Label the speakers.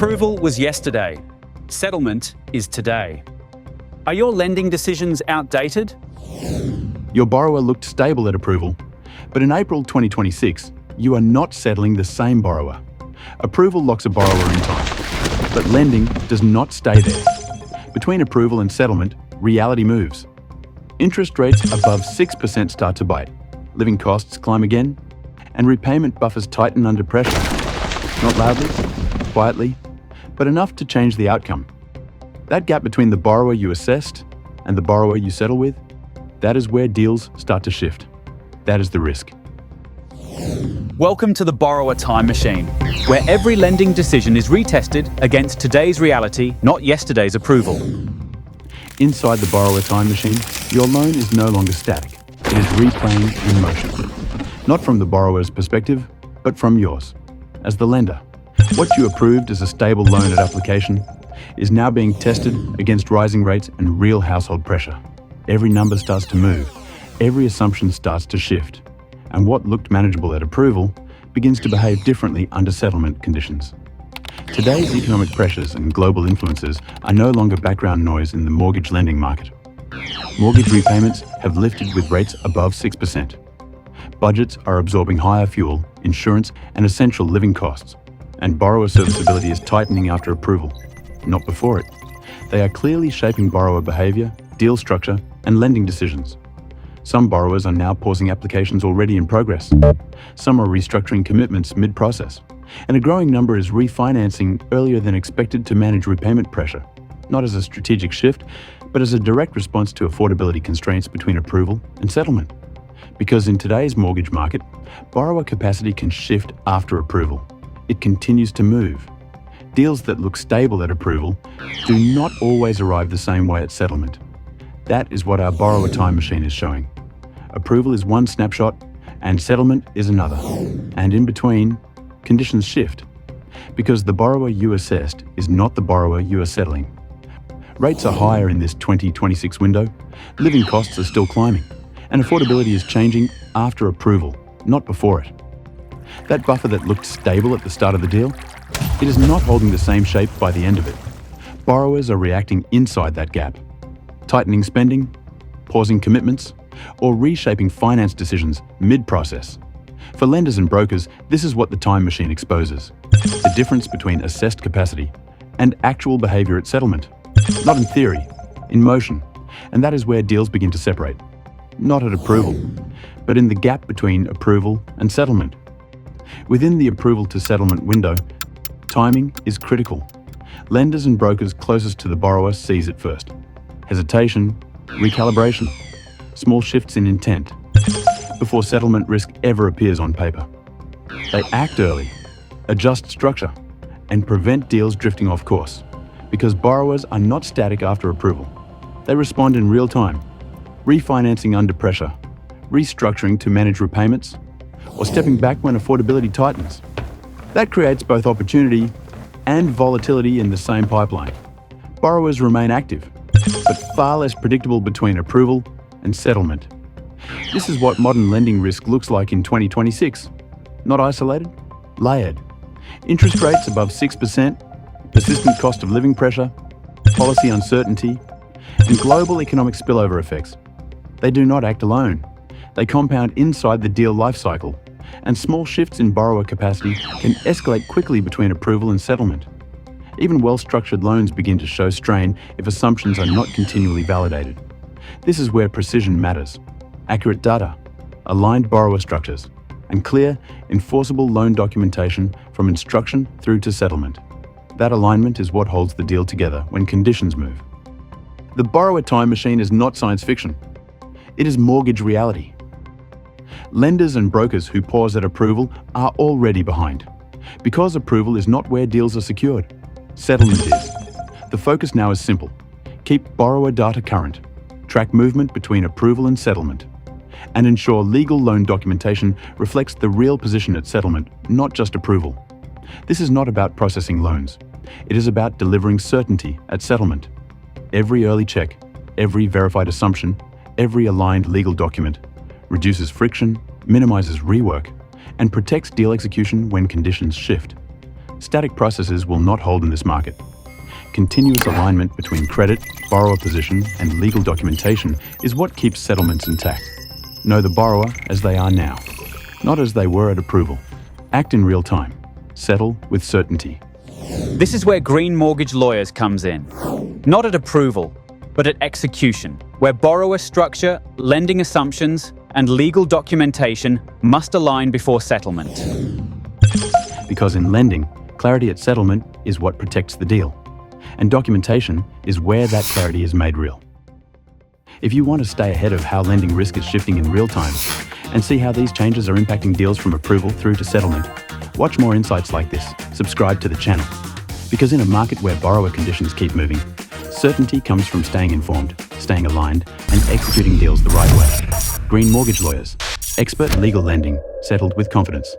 Speaker 1: Approval was yesterday. Settlement is today. Are your lending decisions outdated?
Speaker 2: Your borrower looked stable at approval, but in April 2026, you are not settling the same borrower. Approval locks a borrower in time, but lending does not stay there. Between approval and settlement, reality moves. Interest rates above 6% start to bite, living costs climb again, and repayment buffers tighten under pressure. Not loudly, quietly, but enough to change the outcome. That gap between the borrower you assessed and the borrower you settle with, that is where deals start to shift. That is the risk.
Speaker 1: Welcome to the Borrower Time Machine, where every lending decision is retested against today's reality, not yesterday's approval.
Speaker 2: Inside the Borrower Time Machine, your loan is no longer static. It is replaying in motion. Not from the borrower's perspective, but from yours. As the lender, what you approved as a stable loan at application is now being tested against rising rates and real household pressure. Every number starts to move. Every assumption starts to shift. And what looked manageable at approval begins to behave differently under settlement conditions. Today's economic pressures and global influences are no longer background noise in the mortgage lending market. Mortgage repayments have lifted with rates above 6%. Budgets are absorbing higher fuel, insurance, and essential living costs. And borrower serviceability is tightening after approval, not before it. They are clearly shaping borrower behavior, deal structure, and lending decisions. Some borrowers are now pausing applications already in progress. Some are restructuring commitments mid-process. And a growing number is refinancing earlier than expected to manage repayment pressure, not as a strategic shift, but as a direct response to affordability constraints between approval and settlement. Because in today's mortgage market, borrower capacity can shift after approval. It continues to move. Deals that look stable at approval do not always arrive the same way at settlement. That is what our Borrower Time Machine is showing. Approval is one snapshot, and settlement is another. And in between, conditions shift. Because the borrower you assessed is not the borrower you are settling. Rates are higher in this 2026 window, living costs are still climbing, and affordability is changing after approval, not before it. That buffer that looked stable at the start of the deal, it is not holding the same shape by the end of it. Borrowers are reacting inside that gap, tightening spending, pausing commitments, or reshaping finance decisions mid-process. For lenders and brokers, this is what the time machine exposes. The difference between assessed capacity and actual behavior at settlement. Not in theory, in motion. And that is where deals begin to separate. Not at approval, but in the gap between approval and settlement. Within the approval to settlement window, timing is critical. Lenders and brokers closest to the borrower seize it first. Hesitation, recalibration, small shifts in intent, before settlement risk ever appears on paper. They act early, adjust structure, and prevent deals drifting off course, because borrowers are not static after approval. They respond in real time, refinancing under pressure, restructuring to manage repayments, or stepping back when affordability tightens. That creates both opportunity and volatility in the same pipeline. Borrowers remain active, but far less predictable between approval and settlement. This is what modern lending risk looks like in 2026. Not isolated, layered. Interest rates above 6%, persistent cost of living pressure, policy uncertainty, and global economic spillover effects. They do not act alone. They compound inside the deal lifecycle, and small shifts in borrower capacity can escalate quickly between approval and settlement. Even well-structured loans begin to show strain if assumptions are not continually validated. This is where precision matters. Accurate data, aligned borrower structures, and clear, enforceable loan documentation from instruction through to settlement. That alignment is what holds the deal together when conditions move. The Borrower Time Machine is not science fiction. It is mortgage reality. Lenders and brokers who pause at approval are already behind. Because approval is not where deals are secured. Settlement is. The focus now is simple. Keep borrower data current, track movement between approval and settlement, and ensure legal loan documentation reflects the real position at settlement, not just approval. This is not about processing loans. It is about delivering certainty at settlement. Every early check, every verified assumption, every aligned legal document reduces friction, minimizes rework, and protects deal execution when conditions shift. Static processes will not hold in this market. Continuous alignment between credit, borrower position, and legal documentation is what keeps settlements intact. Know the borrower as they are now, not as they were at approval. Act in real time. Settle with certainty.
Speaker 1: This is where Green Mortgage Lawyers comes in. Not at approval, but at execution, where borrower structure, lending assumptions, and legal documentation must align before settlement.
Speaker 2: Because in lending, clarity at settlement is what protects the deal, and documentation is where that clarity is made real. If you want to stay ahead of how lending risk is shifting in real time and see how these changes are impacting deals from approval through to settlement, watch more insights like this. Subscribe to the channel. Because in a market where borrower conditions keep moving, certainty comes from staying informed, staying aligned, and executing deals the right way. Green Mortgage Lawyers. Expert legal lending, settled with confidence.